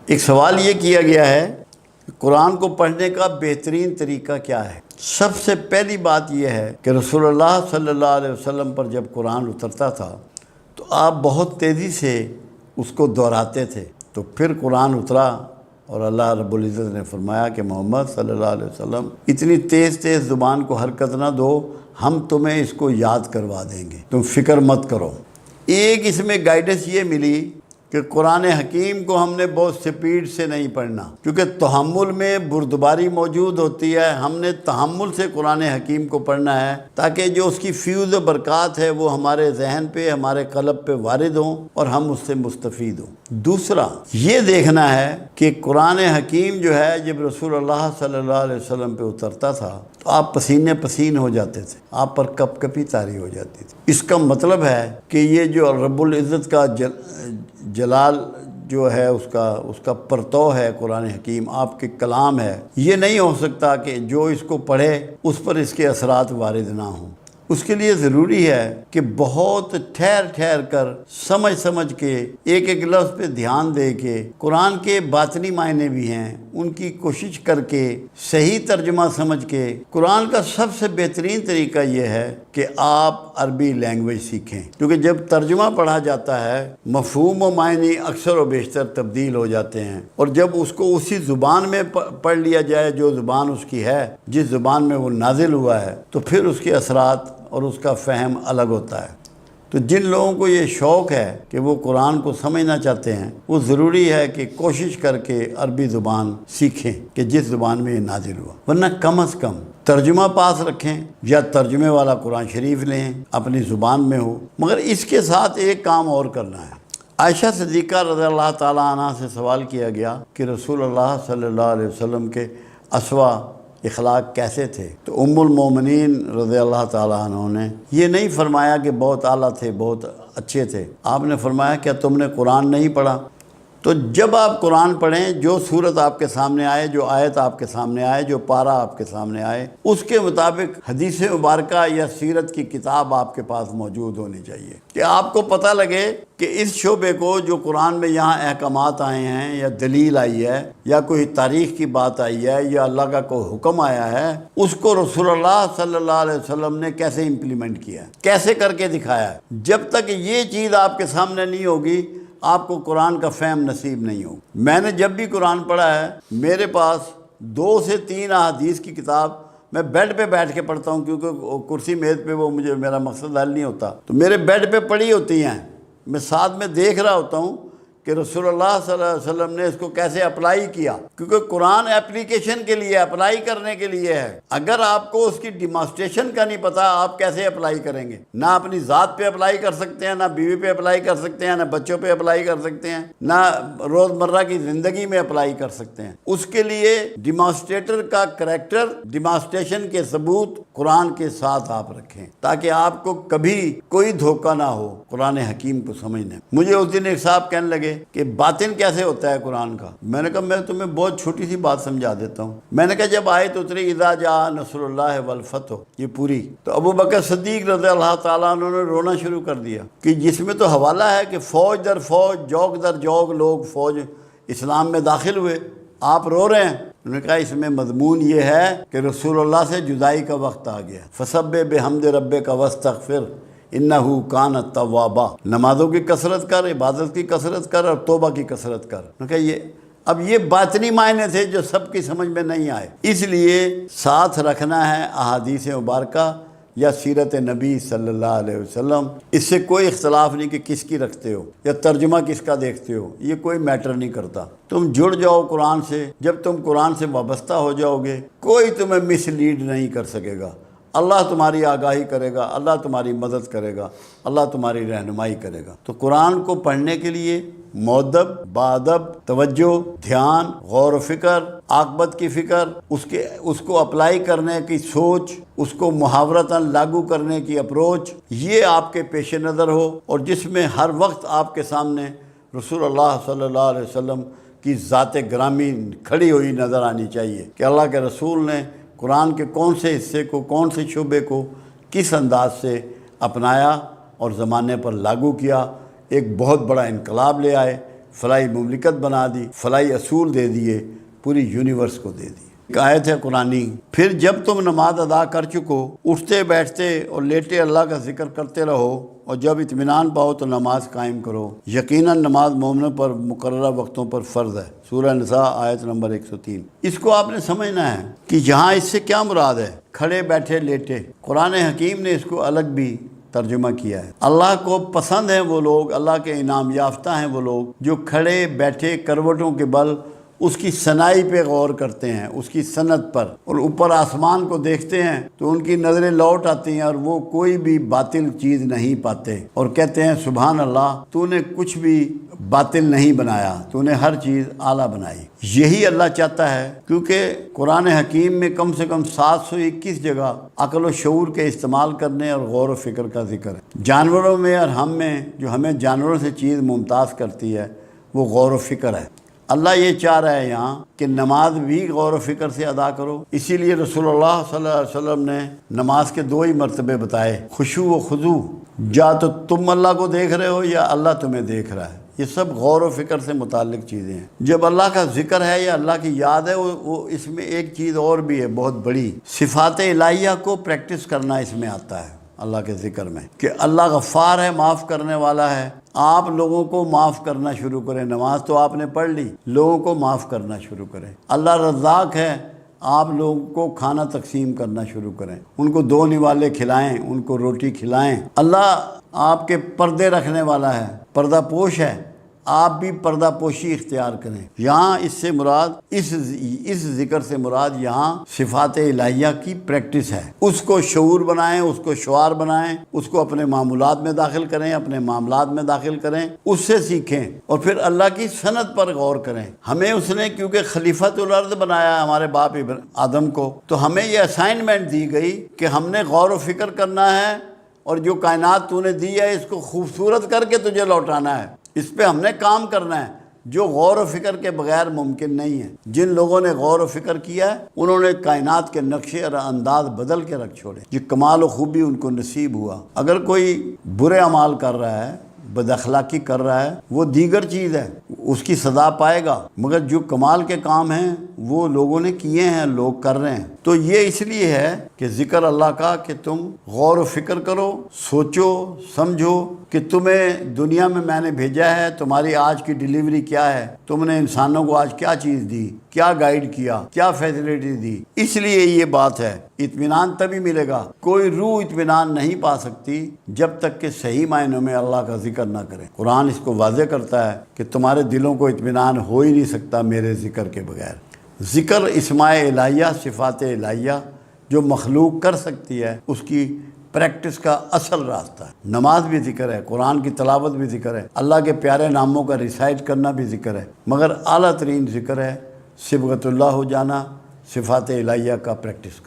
ایک سوال یہ کیا گیا ہے کہ قرآن کو پڑھنے کا بہترین طریقہ کیا ہے؟ سب سے پہلی بات یہ ہے کہ رسول اللہ صلی اللہ علیہ وسلم پر جب قرآن اترتا تھا تو آپ بہت تیزی سے اس کو دہراتے تھے، تو پھر قرآن اترا اور اللہ رب العزت نے فرمایا کہ محمد صلی اللہ علیہ وسلم اتنی تیز زبان کو حرکت نہ دو، ہم تمہیں اس کو یاد کروا دیں گے، تم فکر مت کرو۔ ایک اس میں گائیڈنس یہ ملی کہ قرآن حکیم کو ہم نے بہت سپیڈ سے نہیں پڑھنا، کیونکہ تحمل میں بردباری موجود ہوتی ہے۔ ہم نے تحمل سے قرآن حکیم کو پڑھنا ہے تاکہ جو اس کی فیوز و برکات ہے وہ ہمارے ذہن پہ، ہمارے قلب پہ وارد ہوں اور ہم اس سے مستفید ہوں۔ دوسرا یہ دیکھنا ہے کہ قرآن حکیم جو ہے جب رسول اللہ صلی اللہ علیہ وسلم پہ اترتا تھا تو آپ پسینے پسین ہو جاتے تھے، آپ پر کپ کپی طاری ہو جاتی تھی۔ اس کا مطلب ہے کہ یہ جو رب العزت کا جلال جو ہے اس کا پرتو ہے، قرآن حکیم آپ کے کلام ہے، یہ نہیں ہو سکتا کہ جو اس کو پڑھے اس پر اس کے اثرات وارد نہ ہوں۔ اس کے لیے ضروری ہے کہ بہت ٹھہر کر سمجھ کے ایک ایک لفظ پہ دھیان دے کے قرآن کے باطنی معنی بھی ہیں ان کی کوشش کر کے صحیح ترجمہ سمجھ کے۔ قرآن کا سب سے بہترین طریقہ یہ ہے کہ آپ عربی لینگویج سیکھیں، کیونکہ جب ترجمہ پڑھا جاتا ہے مفہوم و معنی اکثر و بیشتر تبدیل ہو جاتے ہیں، اور جب اس کو اسی زبان میں پڑھ لیا جائے جو زبان اس کی ہے، جس زبان میں وہ نازل ہوا ہے، تو پھر اس کے اثرات اور اس کا فہم الگ ہوتا ہے۔ تو جن لوگوں کو یہ شوق ہے کہ وہ قرآن کو سمجھنا چاہتے ہیں، وہ ضروری ہے کہ کوشش کر کے عربی زبان سیکھیں کہ جس زبان میں یہ نازل ہوا، ورنہ کم از کم ترجمہ پاس رکھیں یا ترجمے والا قرآن شریف لیں، اپنی زبان میں ہو۔ مگر اس کے ساتھ ایک کام اور کرنا ہے۔ عائشہ صدیقہ رضی اللہ تعالیٰ عنہ سے سوال کیا گیا کہ رسول اللہ صلی اللہ علیہ وسلم کے اسوا اخلاق کیسے تھے؟ تو ام المومنین رضی اللہ تعالیٰ عنہ نے یہ نہیں فرمایا کہ بہت اعلیٰ تھے، بہت اچھے تھے، آپ نے فرمایا کیا تم نے قرآن نہیں پڑھا؟ تو جب آپ قرآن پڑھیں، جو صورت آپ کے سامنے آئے، جو آیت آپ کے سامنے آئے، جو پارہ آپ کے سامنے آئے، اس کے مطابق حدیث مبارکہ یا سیرت کی کتاب آپ کے پاس موجود ہونی چاہیے کہ آپ کو پتہ لگے کہ اس شعبے کو جو قرآن میں یہاں احکامات آئے ہیں یا دلیل آئی ہے یا کوئی تاریخ کی بات آئی ہے یا اللہ کا کوئی حکم آیا ہے، اس کو رسول اللہ صلی اللہ علیہ وسلم نے کیسے امپلیمنٹ کیا ہے، کیسے کر کے دکھایا ہے۔ جب تک یہ چیز آپ کے سامنے نہیں ہوگی آپ کو قرآن کا فہم نصیب نہیں ہوگا۔ میں نے جب بھی قرآن پڑھا ہے، میرے پاس 2 سے 3 احادیث کی کتاب میں بیڈ پہ بیٹھ کے پڑھتا ہوں، کیونکہ کرسی میز پہ وہ میرا مقصد حل نہیں ہوتا، تو میرے بیڈ پہ پڑھی ہوتی ہیں، میں ساتھ میں دیکھ رہا ہوتا ہوں کہ رسول اللہ صلی اللہ علیہ وسلم نے اس کو کیسے اپلائی کیا، کیونکہ قرآن اپلیکیشن کے لیے، اپلائی کرنے کے لیے ہے۔ اگر آپ کو اس کی ڈیمانسٹریشن کا نہیں پتا، آپ کیسے اپلائی کریں گے؟ نہ اپنی ذات پہ اپلائی کر سکتے ہیں، نہ بیوی پہ اپلائی کر سکتے ہیں، نہ بچوں پہ اپلائی کر سکتے ہیں، نہ روزمرہ کی زندگی میں اپلائی کر سکتے ہیں۔ اس کے لیے ڈیمانسٹریٹر کا کریکٹر، ڈیمانسٹریشن کے ثبوت قرآن کے ساتھ آپ رکھیں تاکہ آپ کو کبھی کوئی دھوکہ نہ ہو قرآن حکیم کو سمجھنے۔ مجھے اس دن ایک صاحب کہنے لگے کہ باطن کیسے ہوتا ہے قرآن کا؟ میں نے کہا میں تمہیں بہت چھوٹی سی بات سمجھا دیتا ہوں۔ میں نے کہا جب آیت اتری اذا جاء نصر اللہ والفتح، یہ پوری، تو ابو بکر صدیق رضی اللہ تعالیٰ عنہ نے رونا شروع کر دیا کہ جس میں تو حوالہ ہے کہ فوج در فوج، جوگ در جوگ لوگ فوج اسلام میں داخل ہوئے، آپ رو رہے ہیں۔ انہوں نے کہا اس میں مضمون یہ ہے کہ رسول اللہ سے جدائی کا وقت آ گیا، فسبح بحمد ربک واستغفر انہو کان توابا، نمازوں کی کثرت کر، عبادت کی کثرت کر اور توبہ کی کثرت کر۔ انہوں نے کہا اب یہ باطنی معنی تھے جو سب کی سمجھ میں نہیں آئے، اس لیے ساتھ رکھنا ہے احادیث مبارکہ یا سیرت نبی صلی اللہ علیہ وسلم۔ اس سے کوئی اختلاف نہیں کہ کس کی رکھتے ہو یا ترجمہ کس کا دیکھتے ہو، یہ کوئی میٹر نہیں کرتا۔ تم جڑ جاؤ قرآن سے، جب تم قرآن سے وابستہ ہو جاؤ گے کوئی تمہیں مس لیڈ نہیں کر سکے گا۔ اللہ تمہاری آگاہی کرے گا، اللہ تمہاری مدد کرے گا، اللہ تمہاری رہنمائی کرے گا۔ تو قرآن کو پڑھنے کے لیے مؤدب، باادب، توجہ، دھیان، غور و فکر، عاقبت کی فکر، اس کو اپلائی کرنے کی سوچ، اس کو محاورتاً لاگو کرنے کی اپروچ، یہ آپ کے پیش نظر ہو، اور جس میں ہر وقت آپ کے سامنے رسول اللہ صلی اللہ علیہ وسلم کی ذات گرامی کھڑی ہوئی نظر آنی چاہیے کہ اللہ کے رسول نے قرآن کے کون سے حصے کو، کون سے شعبے کو کس انداز سے اپنایا اور زمانے پر لاگو کیا، ایک بہت بڑا انقلاب لے آئے، فلائی مملکت بنا دی، فلائی اصول دے دیے، پوری یونیورس کو دے دی۔ ایک آیت ہے قرآنی، پھر جب تم نماز ادا کر چکو، اٹھتے بیٹھتے اور لیٹے اللہ کا ذکر کرتے رہو، اور جب اطمینان پاؤ تو نماز قائم کرو، یقیناً نماز مومنوں پر مقررہ وقتوں پر فرض ہے۔ سورہ نساء آیت نمبر 103۔ اس کو آپ نے سمجھنا ہے کہ یہاں اس سے کیا مراد ہے، کھڑے بیٹھے لیٹے۔ قرآن حکیم نے اس کو الگ بھی ترجمہ کیا ہے۔ اللہ کو پسند ہیں وہ لوگ، اللہ کے انعام یافتہ ہیں وہ لوگ جو کھڑے بیٹھے کروٹوں کے بل اس کی صنائی پہ غور کرتے ہیں، اس کی صنعت پر، اور اوپر آسمان کو دیکھتے ہیں تو ان کی نظریں لوٹ آتی ہیں اور وہ کوئی بھی باطل چیز نہیں پاتے، اور کہتے ہیں سبحان اللہ، تو نے کچھ بھی باطل نہیں بنایا، تو نے ہر چیز اعلیٰ بنائی۔ یہی اللہ چاہتا ہے، کیونکہ قرآن حکیم میں کم سے کم 721 جگہ عقل و شعور کے استعمال کرنے اور غور و فکر کا ذکر ہے۔ جانوروں میں اور ہم میں جو ہمیں جانوروں سے چیز ممتاز کرتی ہے وہ غور و فکر ہے۔ اللہ یہ چاہ رہا ہے یہاں کہ نماز بھی غور و فکر سے ادا کرو۔ اسی لیے رسول اللہ صلی اللہ علیہ وسلم نے نماز کے 2 ہی مرتبے بتائے، خشوع و خضوع، یا تو تم اللہ کو دیکھ رہے ہو یا اللہ تمہیں دیکھ رہا ہے۔ یہ سب غور و فکر سے متعلق چیزیں ہیں۔ جب اللہ کا ذکر ہے یا اللہ کی یاد ہے، وہ اس میں ایک چیز اور بھی ہے بہت بڑی، صفات الہیہ کو پریکٹس کرنا اس میں آتا ہے اللہ کے ذکر میں، کہ اللہ غفار ہے، معاف کرنے والا ہے۔ آپ لوگوں کو معاف کرنا شروع کریں، نماز تو آپ نے پڑھ لی، لوگوں کو معاف کرنا شروع کریں۔ اللہ رزاق ہے، آپ لوگوں کو کھانا تقسیم کرنا شروع کریں، ان کو 2 نوالے کھلائیں، ان کو روٹی کھلائیں۔ اللہ آپ کے پردے رکھنے والا ہے، پردہ پوش ہے، آپ بھی پردہ پوشی اختیار کریں۔ یہاں اس سے مراد اس ذکر سے مراد یہاں صفات الہیہ کی پریکٹس ہے۔ اس کو شعور بنائیں، اس کو شعار بنائیں، اس کو اپنے معمولات میں داخل کریں، اپنے معاملات میں داخل کریں، اس سے سیکھیں، اور پھر اللہ کی صنعت پر غور کریں۔ ہمیں اس نے کیونکہ خلیفۃ الارض بنایا ہمارے باپ آدم کو، تو ہمیں یہ اسائنمنٹ دی گئی کہ ہم نے غور و فکر کرنا ہے، اور جو کائنات تو نے دی ہے اس کو خوبصورت کر کے تجھے لوٹانا ہے۔ اس پہ ہم نے کام کرنا ہے، جو غور و فکر کے بغیر ممکن نہیں ہے۔ جن لوگوں نے غور و فکر کیا ہے انہوں نے کائنات کے نقشے اور انداز بدل کے رکھ چھوڑے۔ یہ کمال و خوبی ان کو نصیب ہوا۔ اگر کوئی برے اعمال کر رہا ہے، بد اخلاقی کر رہا ہے، وہ دیگر چیز ہے، اس کی سزا پائے گا، مگر جو کمال کے کام ہیں وہ لوگوں نے کیے ہیں، لوگ کر رہے ہیں۔ تو یہ اس لیے ہے کہ ذکر اللہ کا کہ تم غور و فکر کرو، سوچو سمجھو کہ تمہیں دنیا میں نے بھیجا ہے، تمہاری آج کی ڈیلیوری کیا ہے، تم نے انسانوں کو آج کیا چیز دی، کیا گائیڈ کیا، کیا فیسلٹی دی۔ اس لیے یہ بات ہے، اطمینان تبھی ملے گا۔ کوئی روح اطمینان نہیں پا سکتی جب تک کہ صحیح معنوں میں اللہ کا ذکر نہ کرے۔ قرآن اس کو واضح کرتا ہے کہ تمہارے دلوں کو اطمینان ہو ہی نہیں سکتا میرے ذکر کے بغیر۔ ذکر اسماء الہیہ، صفات الہیہ جو مخلوق کر سکتی ہے، اس کی پریکٹس کا اصل راستہ ہے۔ نماز بھی ذکر ہے، قرآن کی تلاوت بھی ذکر ہے، اللہ کے پیارے ناموں کا ریسائٹ کرنا بھی ذکر ہے، مگر اعلیٰ ترین ذکر ہے صبغت اللہ ہو جانا، صفات الہیہ کا پریکٹس کرنا۔